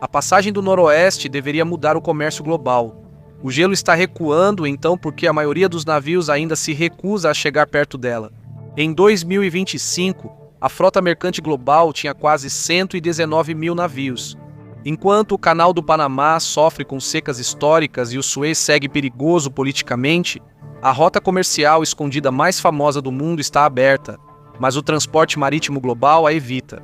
A passagem do Noroeste deveria mudar o comércio global. O gelo está recuando, então, porque a maioria dos navios ainda se recusa a chegar perto dela. Em 2025, a frota mercante global tinha quase 119 mil navios. Enquanto o Canal do Panamá sofre com secas históricas e o Suez segue perigoso politicamente, a rota comercial escondida mais famosa do mundo está aberta, mas o transporte marítimo global a evita.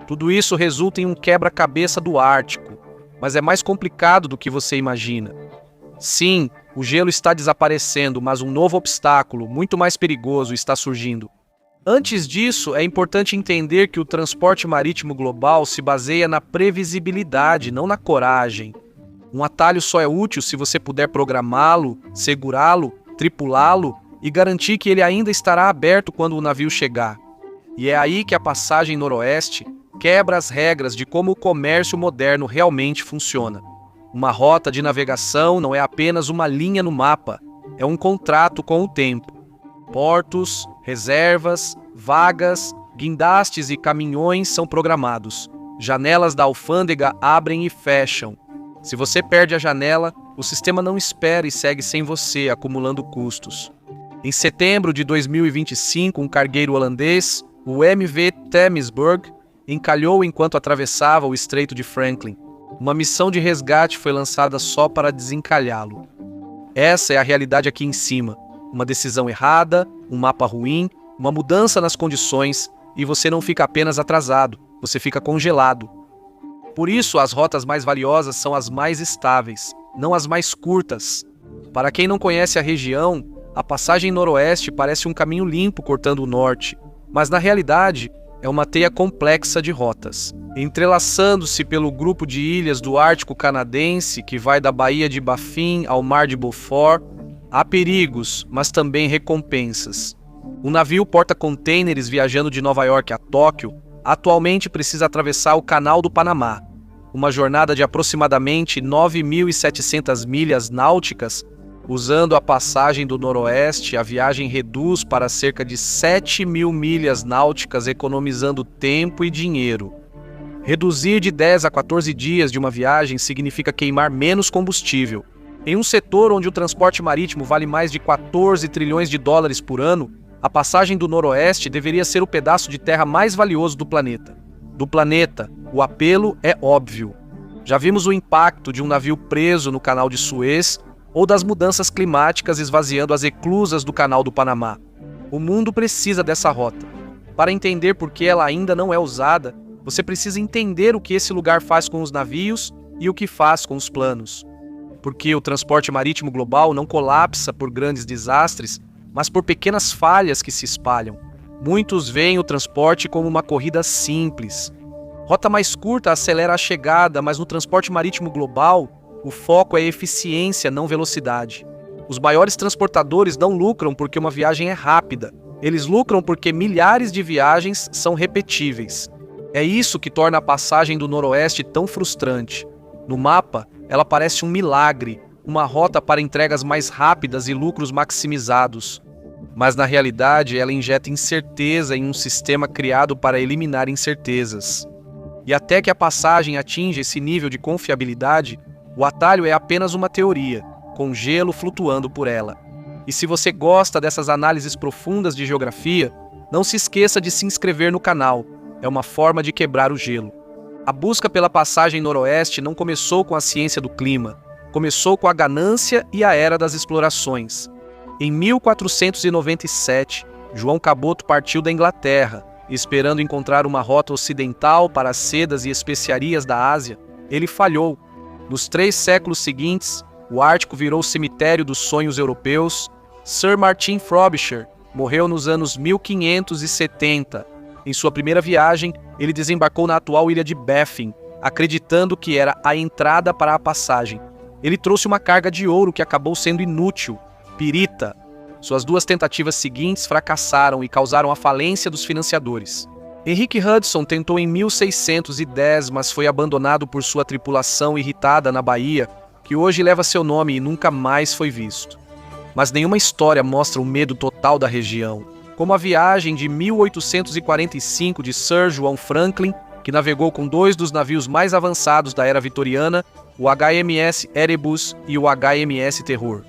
Tudo isso resulta em um quebra-cabeça do Ártico, mas é mais complicado do que você imagina. Sim, o gelo está desaparecendo, mas um novo obstáculo, muito mais perigoso, está surgindo. Antes disso, é importante entender que o transporte marítimo global se baseia na previsibilidade, não na coragem. Um atalho só é útil se você puder programá-lo, segurá-lo, tripulá-lo e garantir que ele ainda estará aberto quando o navio chegar. E é aí que a passagem noroeste quebra as regras de como o comércio moderno realmente funciona. Uma rota de navegação não é apenas uma linha no mapa, é um contrato com o tempo. Portos, reservas, vagas, guindastes e caminhões são programados. Janelas da alfândega abrem e fecham. Se você perde a janela, o sistema não espera e segue sem você, acumulando custos. Em setembro de 2025, um cargueiro holandês, o MV Thamesburg, encalhou enquanto atravessava o Estreito de Franklin. Uma missão de resgate foi lançada só para desencalhá-lo. Essa é a realidade aqui em cima. Uma decisão errada, um mapa ruim, uma mudança nas condições, e você não fica apenas atrasado, você fica congelado. Por isso, as rotas mais valiosas são as mais estáveis, não as mais curtas. Para quem não conhece a região, a passagem noroeste parece um caminho limpo cortando o norte, mas na realidade é uma teia complexa de rotas, entrelaçando-se pelo grupo de ilhas do Ártico canadense que vai da Baía de Baffin ao Mar de Beaufort. Há perigos, mas também recompensas. Um navio porta-contêineres viajando de Nova York a Tóquio atualmente precisa atravessar o Canal do Panamá, uma jornada de aproximadamente 9.700 milhas náuticas. Usando a passagem do Noroeste, a viagem reduz para cerca de 7.000 milhas náuticas, economizando tempo e dinheiro. Reduzir de 10 a 14 dias de uma viagem significa queimar menos combustível. Em um setor onde o transporte marítimo vale mais de 14 trilhões de dólares por ano, a passagem do Noroeste deveria ser o pedaço de terra mais valioso do planeta. O apelo é óbvio. Já vimos o impacto de um navio preso no Canal de Suez ou das mudanças climáticas esvaziando as eclusas do Canal do Panamá. O mundo precisa dessa rota. Para entender por que ela ainda não é usada, você precisa entender o que esse lugar faz com os navios e o que faz com os planos. Porque o transporte marítimo global não colapsa por grandes desastres, mas por pequenas falhas que se espalham. Muitos veem o transporte como uma corrida simples. Rota mais curta acelera a chegada, mas no transporte marítimo global, o foco é eficiência, não velocidade. Os maiores transportadores não lucram porque uma viagem é rápida. Eles lucram porque milhares de viagens são repetíveis. É isso que torna a passagem do Noroeste tão frustrante. No mapa, ela parece um milagre, uma rota para entregas mais rápidas e lucros maximizados. Mas na realidade, ela injeta incerteza em um sistema criado para eliminar incertezas. E até que a passagem atinja esse nível de confiabilidade, o atalho é apenas uma teoria, com gelo flutuando por ela. E se você gosta dessas análises profundas de geografia, não se esqueça de se inscrever no canal. É uma forma de quebrar o gelo. A busca pela passagem noroeste não começou com a ciência do clima. Começou com a ganância e a era das explorações. Em 1497, João Caboto partiu da Inglaterra, esperando encontrar uma rota ocidental para as sedas e especiarias da Ásia. Ele falhou. Nos 3 séculos seguintes, o Ártico virou o cemitério dos sonhos europeus. Sir Martin Frobisher morreu nos anos 1570. Em sua primeira viagem, ele desembarcou na atual ilha de Baffin, acreditando que era a entrada para a passagem. Ele trouxe uma carga de ouro que acabou sendo inútil, pirita. Suas 2 tentativas seguintes fracassaram e causaram a falência dos financiadores. Henrique Hudson tentou em 1610, mas foi abandonado por sua tripulação irritada na Bahia, que hoje leva seu nome e nunca mais foi visto. Mas nenhuma história mostra o medo total da região, como a viagem de 1845 de Sir João Franklin que navegou com dois dos navios mais avançados da era vitoriana, o HMS Erebus e o HMS Terror.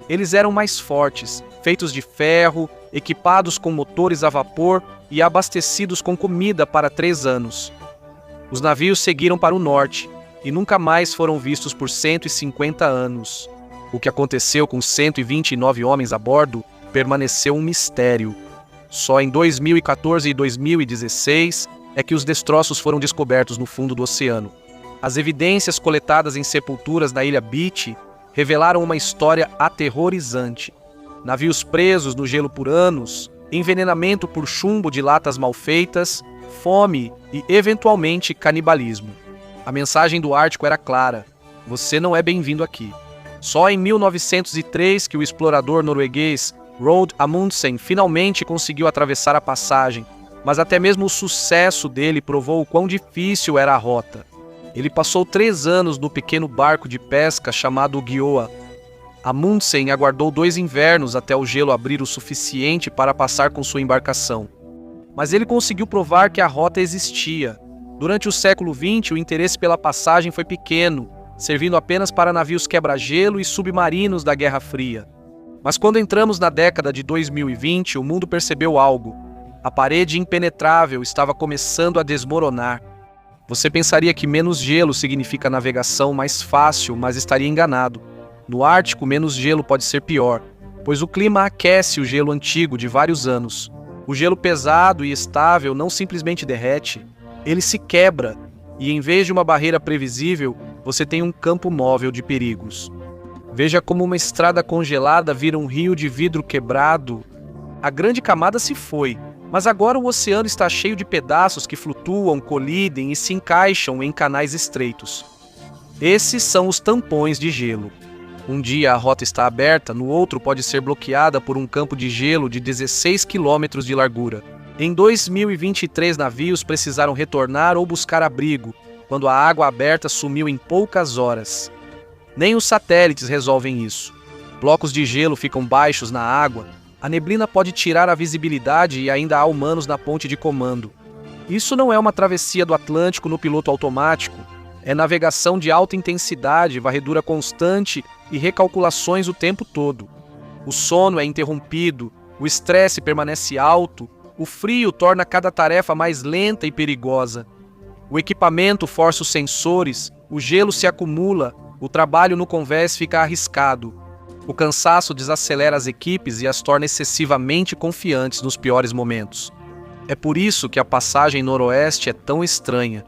Eles eram mais fortes, feitos de ferro, equipados com motores a vapor e abastecidos com comida para 3 anos. Os navios seguiram para o norte e nunca mais foram vistos por 150 anos. O que aconteceu com 129 homens a bordo permaneceu um mistério. Só em 2014 e 2016 é que os destroços foram descobertos no fundo do oceano. As evidências coletadas em sepulturas na ilha Beech revelaram uma história aterrorizante. Navios presos no gelo por anos, envenenamento por chumbo de latas mal feitas, fome e, eventualmente, canibalismo. A mensagem do Ártico era clara: você não é bem-vindo aqui. Só em 1903 que o explorador norueguês Roald Amundsen finalmente conseguiu atravessar a passagem, mas até mesmo o sucesso dele provou o quão difícil era a rota. Ele passou 3 anos no pequeno barco de pesca chamado Gioa. Amundsen aguardou 2 invernos até o gelo abrir o suficiente para passar com sua embarcação. Mas ele conseguiu provar que a rota existia. Durante o século XX, o interesse pela passagem foi pequeno, servindo apenas para navios quebra-gelo e submarinos da Guerra Fria. Mas quando entramos na década de 2020, o mundo percebeu algo. A parede impenetrável estava começando a desmoronar. Você pensaria que menos gelo significa navegação mais fácil, mas estaria enganado. No Ártico, menos gelo pode ser pior, pois o clima aquece o gelo antigo de vários anos. O gelo pesado e estável não simplesmente derrete, ele se quebra, e em vez de uma barreira previsível, você tem um campo móvel de perigos. Veja como uma estrada congelada vira um rio de vidro quebrado. A grande camada se foi, mas agora o oceano está cheio de pedaços que flutuam, colidem e se encaixam em canais estreitos. Esses são os tampões de gelo. Um dia a rota está aberta, no outro pode ser bloqueada por um campo de gelo de 16 quilômetros de largura. Em 2023, navios precisaram retornar ou buscar abrigo, quando a água aberta sumiu em poucas horas. Nem os satélites resolvem isso. Blocos de gelo ficam baixos na água, a neblina pode tirar a visibilidade e ainda há humanos na ponte de comando. Isso não é uma travessia do Atlântico no piloto automático, é navegação de alta intensidade, varredura constante e recalculações o tempo todo. O sono é interrompido, o estresse permanece alto, o frio torna cada tarefa mais lenta e perigosa. O equipamento força os sensores, o gelo se acumula, o trabalho no convés fica arriscado. O cansaço desacelera as equipes e as torna excessivamente confiantes nos piores momentos. É por isso que a passagem noroeste é tão estranha.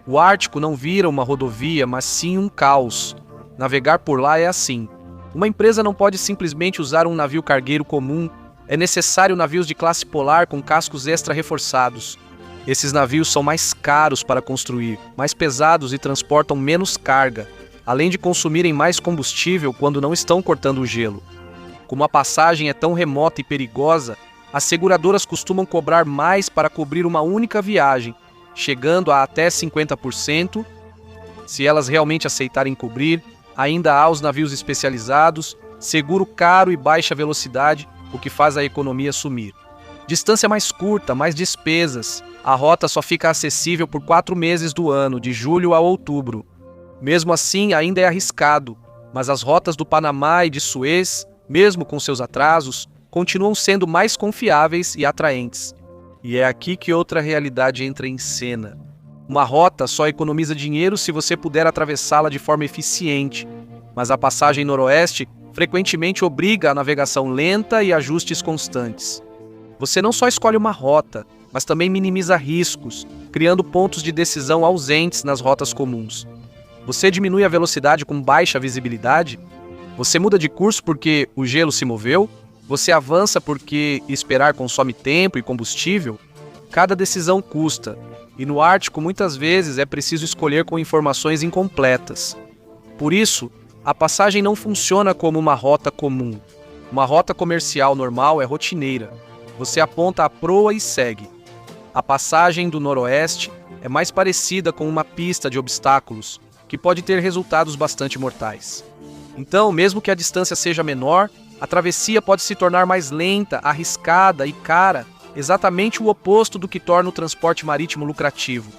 O Ártico não vira uma rodovia, mas sim um caos. Navegar por lá é assim. Uma empresa não pode simplesmente usar um navio cargueiro comum. É necessário navios de classe polar com cascos extra reforçados. Esses navios são mais caros para construir, mais pesados e transportam menos carga, além de consumirem mais combustível quando não estão cortando o gelo. Como a passagem é tão remota e perigosa, as seguradoras costumam cobrar mais para cobrir uma única viagem, chegando a até 50%. Se elas realmente aceitarem cobrir, ainda há os navios especializados, seguro caro e baixa velocidade, o que faz a economia sumir. Distância mais curta, mais despesas. A rota só fica acessível por 4 meses do ano, de julho a outubro. Mesmo assim, ainda é arriscado, mas as rotas do Panamá e de Suez, mesmo com seus atrasos, continuam sendo mais confiáveis e atraentes. E é aqui que outra realidade entra em cena. Uma rota só economiza dinheiro se você puder atravessá-la de forma eficiente, mas a passagem noroeste frequentemente obriga a navegação lenta e ajustes constantes. Você não só escolhe uma rota, mas também minimiza riscos, criando pontos de decisão ausentes nas rotas comuns. Você diminui a velocidade com baixa visibilidade? Você muda de curso porque o gelo se moveu? Você avança porque esperar consome tempo e combustível? Cada decisão custa, e no Ártico muitas vezes é preciso escolher com informações incompletas. Por isso, a passagem não funciona como uma rota comum. Uma rota comercial normal é rotineira. Você aponta a proa e segue. A passagem do noroeste é mais parecida com uma pista de obstáculos, que pode ter resultados bastante mortais. Então, mesmo que a distância seja menor, a travessia pode se tornar mais lenta, arriscada e cara, exatamente o oposto do que torna o transporte marítimo lucrativo.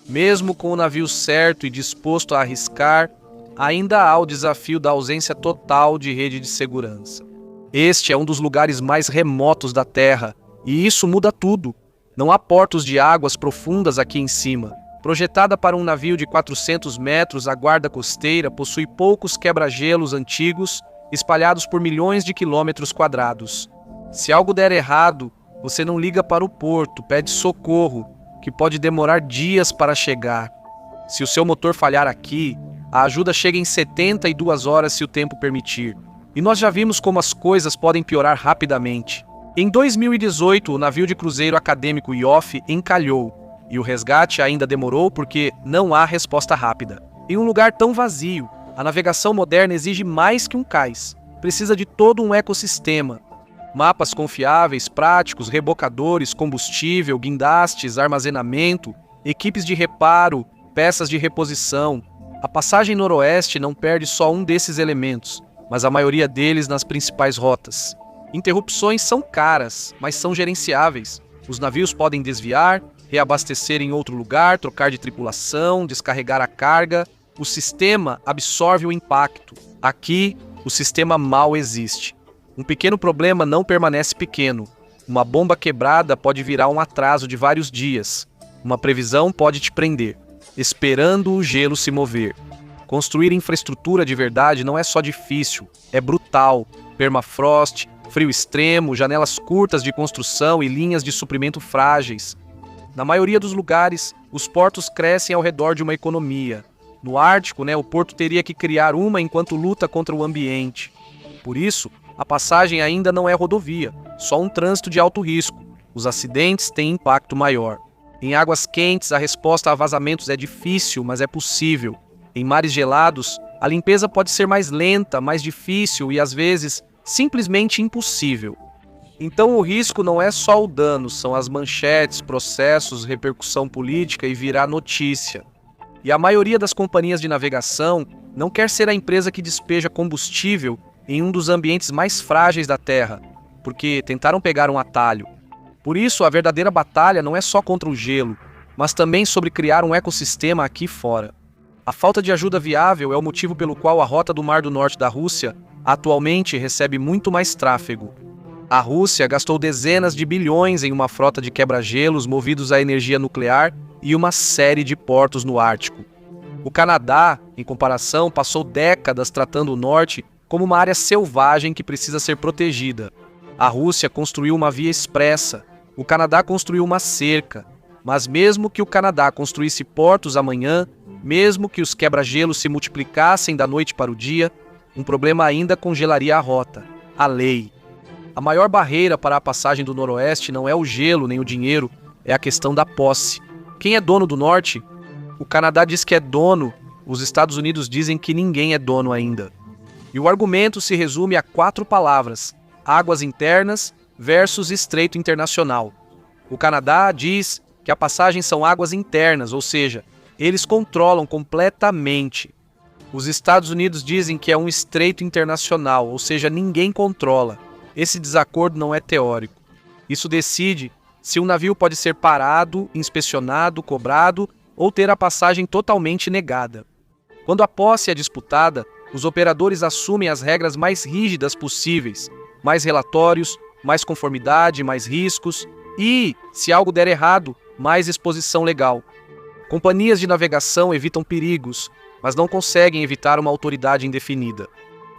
Mesmo com o navio certo e disposto a arriscar, ainda há o desafio da ausência total de rede de segurança. Este é um dos lugares mais remotos da Terra, e isso muda tudo. Não há portos de águas profundas aqui em cima. Projetada para um navio de 400 metros, a guarda costeira possui poucos quebra-gelos antigos espalhados por milhões de quilômetros quadrados. Se algo der errado, você não liga para o porto, pede socorro, que pode demorar dias para chegar. Se o seu motor falhar aqui, a ajuda chega em 72 horas se o tempo permitir. E nós já vimos como as coisas podem piorar rapidamente. Em 2018, o navio de cruzeiro acadêmico Yoff encalhou, e o resgate ainda demorou porque não há resposta rápida. Em um lugar tão vazio, a navegação moderna exige mais que um cais. Precisa de todo um ecossistema. Mapas confiáveis, práticos, rebocadores, combustível, guindastes, armazenamento, equipes de reparo, peças de reposição. A passagem noroeste não perde só um desses elementos, mas a maioria deles nas principais rotas. Interrupções são caras, mas são gerenciáveis. Os navios podem desviar, reabastecer em outro lugar, trocar de tripulação, descarregar a carga. O sistema absorve o impacto. Aqui, o sistema mal existe. Um pequeno problema não permanece pequeno. Uma bomba quebrada pode virar um atraso de vários dias. Uma previsão pode te prender, esperando o gelo se mover. Construir infraestrutura de verdade não é só difícil, é brutal. Permafrost, frio extremo, janelas curtas de construção e linhas de suprimento frágeis. Na maioria dos lugares, os portos crescem ao redor de uma economia. No Ártico, o porto teria que criar uma enquanto luta contra o ambiente. Por isso, a passagem ainda não é rodovia, só um trânsito de alto risco. Os acidentes têm impacto maior. Em águas quentes, a resposta a vazamentos é difícil, mas é possível. Em mares gelados, a limpeza pode ser mais lenta, mais difícil e, às vezes, simplesmente impossível. Então o risco não é só o dano, são as manchetes, processos, repercussão política e virar notícia. E a maioria das companhias de navegação não quer ser a empresa que despeja combustível em um dos ambientes mais frágeis da Terra, porque tentaram pegar um atalho. Por isso, a verdadeira batalha não é só contra o gelo, mas também sobre criar um ecossistema aqui fora. A falta de ajuda viável é o motivo pelo qual a rota do Mar do Norte da Rússia atualmente recebe muito mais tráfego. A Rússia gastou dezenas de bilhões em uma frota de quebra-gelos movidos à energia nuclear e uma série de portos no Ártico. O Canadá, em comparação, passou décadas tratando o norte como uma área selvagem que precisa ser protegida. A Rússia construiu uma via expressa, o Canadá construiu uma cerca. Mas mesmo que o Canadá construísse portos amanhã, mesmo que os quebra-gelos se multiplicassem da noite para o dia, um problema ainda congelaria a rota: a lei. A maior barreira para a passagem do Noroeste não é o gelo nem o dinheiro, é a questão da posse. Quem é dono do Norte? O Canadá diz que é dono, os Estados Unidos dizem que ninguém é dono ainda. E o argumento se resume a 4 palavras: águas internas versus estreito internacional. O Canadá diz que a passagem são águas internas, ou seja, eles controlam completamente. Os Estados Unidos dizem que é um estreito internacional, ou seja, ninguém controla. Esse desacordo não é teórico. Isso decide se um navio pode ser parado, inspecionado, cobrado ou ter a passagem totalmente negada. Quando a posse é disputada, os operadores assumem as regras mais rígidas possíveis, mais relatórios, mais conformidade, mais riscos e, se algo der errado, mais exposição legal. Companhias de navegação evitam perigos, mas não conseguem evitar uma autoridade indefinida.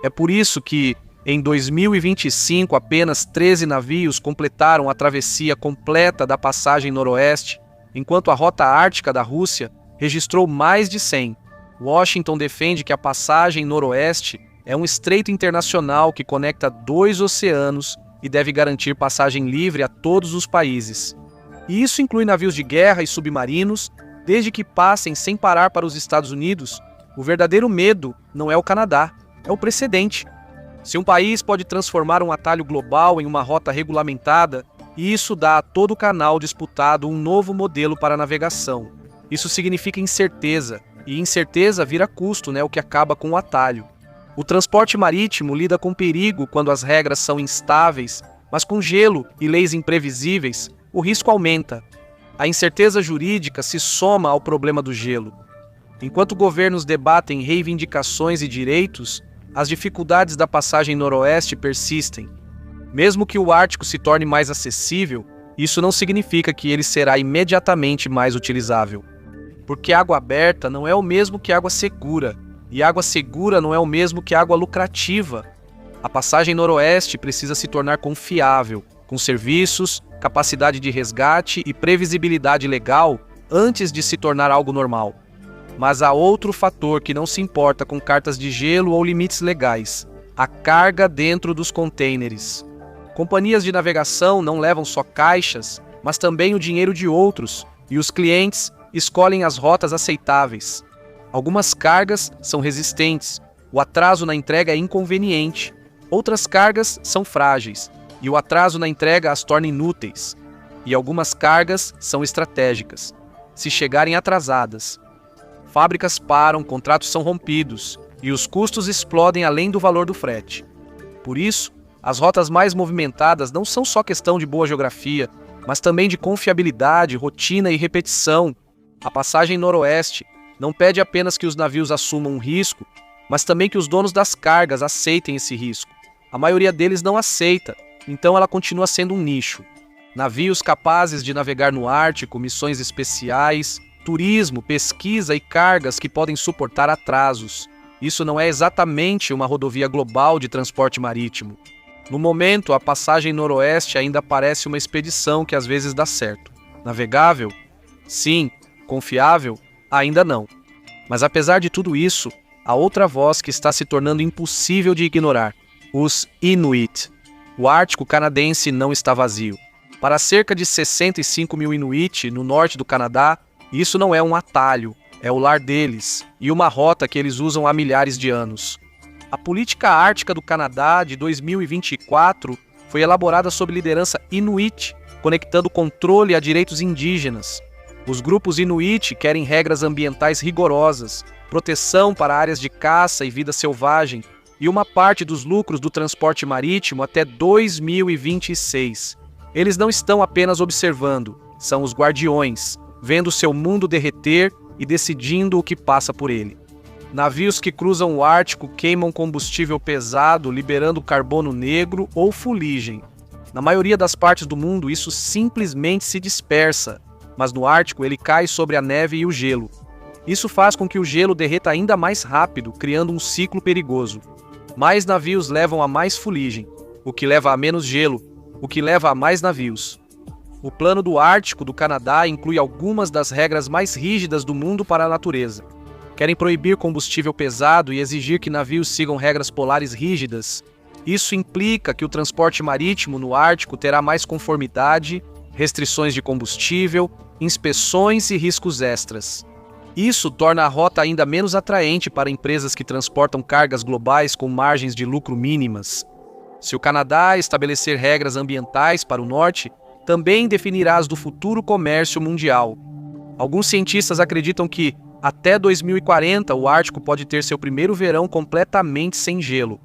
É por isso que, em 2025, apenas 13 navios completaram a travessia completa da passagem noroeste, enquanto a rota ártica da Rússia registrou mais de 100. Washington defende que a passagem noroeste é um estreito internacional que conecta 2 oceanos e deve garantir passagem livre a todos os países. E isso inclui navios de guerra e submarinos, desde que passem sem parar para os Estados Unidos. O verdadeiro medo não é o Canadá, é o precedente. Se um país pode transformar um atalho global em uma rota regulamentada, isso dá a todo o canal disputado um novo modelo para a navegação. Isso significa incerteza, e incerteza vira custo, o que acaba com o atalho. O transporte marítimo lida com perigo quando as regras são instáveis, mas com gelo e leis imprevisíveis, o risco aumenta. A incerteza jurídica se soma ao problema do gelo. Enquanto governos debatem reivindicações e direitos, as dificuldades da passagem noroeste persistem. Mesmo que o Ártico se torne mais acessível, isso não significa que ele será imediatamente mais utilizável. Porque água aberta não é o mesmo que água segura, e água segura não é o mesmo que água lucrativa. A passagem noroeste precisa se tornar confiável, com serviços, capacidade de resgate e previsibilidade legal antes de se tornar algo normal. Mas há outro fator que não se importa com cartas de gelo ou limites legais: a carga dentro dos contêineres. Companhias de navegação não levam só caixas, mas também o dinheiro de outros, e os clientes escolhem as rotas aceitáveis. Algumas cargas são resistentes, o atraso na entrega é inconveniente. Outras cargas são frágeis, e o atraso na entrega as torna inúteis. E algumas cargas são estratégicas. Se chegarem atrasadas, fábricas param, contratos são rompidos, e os custos explodem além do valor do frete. Por isso, as rotas mais movimentadas não são só questão de boa geografia, mas também de confiabilidade, rotina e repetição. A passagem noroeste não pede apenas que os navios assumam um risco, mas também que os donos das cargas aceitem esse risco. A maioria deles não aceita, então ela continua sendo um nicho. Navios capazes de navegar no Ártico, missões especiais, turismo, pesquisa e cargas que podem suportar atrasos. Isso não é exatamente uma rodovia global de transporte marítimo. No momento, a passagem noroeste ainda parece uma expedição que às vezes dá certo. Navegável? Sim. Confiável? Ainda não. Mas apesar de tudo isso, há outra voz que está se tornando impossível de ignorar: os Inuit. O Ártico canadense não está vazio. Para cerca de 65 mil Inuit no norte do Canadá, isso não é um atalho, é o lar deles, e uma rota que eles usam há milhares de anos. A Política Ártica do Canadá de 2024 foi elaborada sob liderança Inuit, conectando controle a direitos indígenas. Os grupos Inuit querem regras ambientais rigorosas, proteção para áreas de caça e vida selvagem, e uma parte dos lucros do transporte marítimo até 2026. Eles não estão apenas observando, são os guardiões, vendo seu mundo derreter e decidindo o que passa por ele. Navios que cruzam o Ártico queimam combustível pesado, liberando carbono negro ou fuligem. Na maioria das partes do mundo, isso simplesmente se dispersa, mas no Ártico ele cai sobre a neve e o gelo. Isso faz com que o gelo derreta ainda mais rápido, criando um ciclo perigoso. Mais navios levam a mais fuligem, o que leva a menos gelo, o que leva a mais navios. O Plano do Ártico do Canadá inclui algumas das regras mais rígidas do mundo para a natureza. Querem proibir combustível pesado e exigir que navios sigam regras polares rígidas. Isso implica que o transporte marítimo no Ártico terá mais conformidade, restrições de combustível, inspeções e riscos extras. Isso torna a rota ainda menos atraente para empresas que transportam cargas globais com margens de lucro mínimas. Se o Canadá estabelecer regras ambientais para o norte, também definirá as do futuro comércio mundial. Alguns cientistas acreditam que, até 2040, o Ártico pode ter seu primeiro verão completamente sem gelo.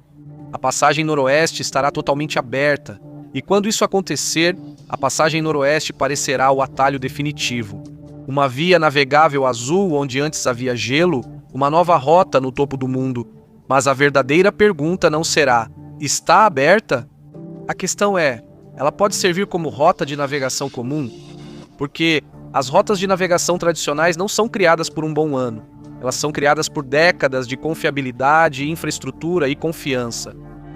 A passagem noroeste estará totalmente aberta, e quando isso acontecer, a passagem noroeste parecerá o atalho definitivo. Uma via navegável azul onde antes havia gelo, uma nova rota no topo do mundo. Mas a verdadeira pergunta não será: está aberta? A questão é: ela pode servir como rota de navegação comum? Porque as rotas de navegação tradicionais não são criadas por um bom ano. Elas são criadas por décadas de confiabilidade, infraestrutura e confiança.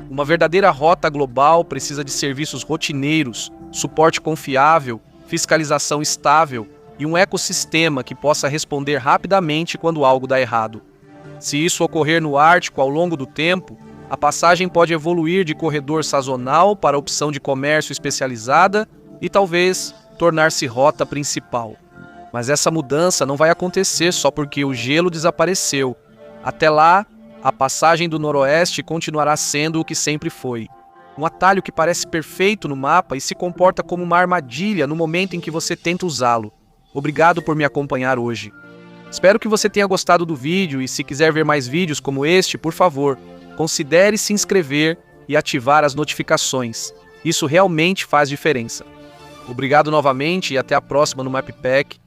Uma verdadeira rota global precisa de serviços rotineiros, suporte confiável, fiscalização estável e um ecossistema que possa responder rapidamente quando algo dá errado. Se isso ocorrer no Ártico ao longo do tempo, a passagem pode evoluir de corredor sazonal para opção de comércio especializada e talvez tornar-se rota principal. Mas essa mudança não vai acontecer só porque o gelo desapareceu. Até lá, a passagem do Noroeste continuará sendo o que sempre foi. Um atalho que parece perfeito no mapa e se comporta como uma armadilha no momento em que você tenta usá-lo. Obrigado por me acompanhar hoje. Espero que você tenha gostado do vídeo e se quiser ver mais vídeos como este, por favor, considere se inscrever e ativar as notificações. Isso realmente faz diferença. Obrigado novamente e até a próxima no MapPack.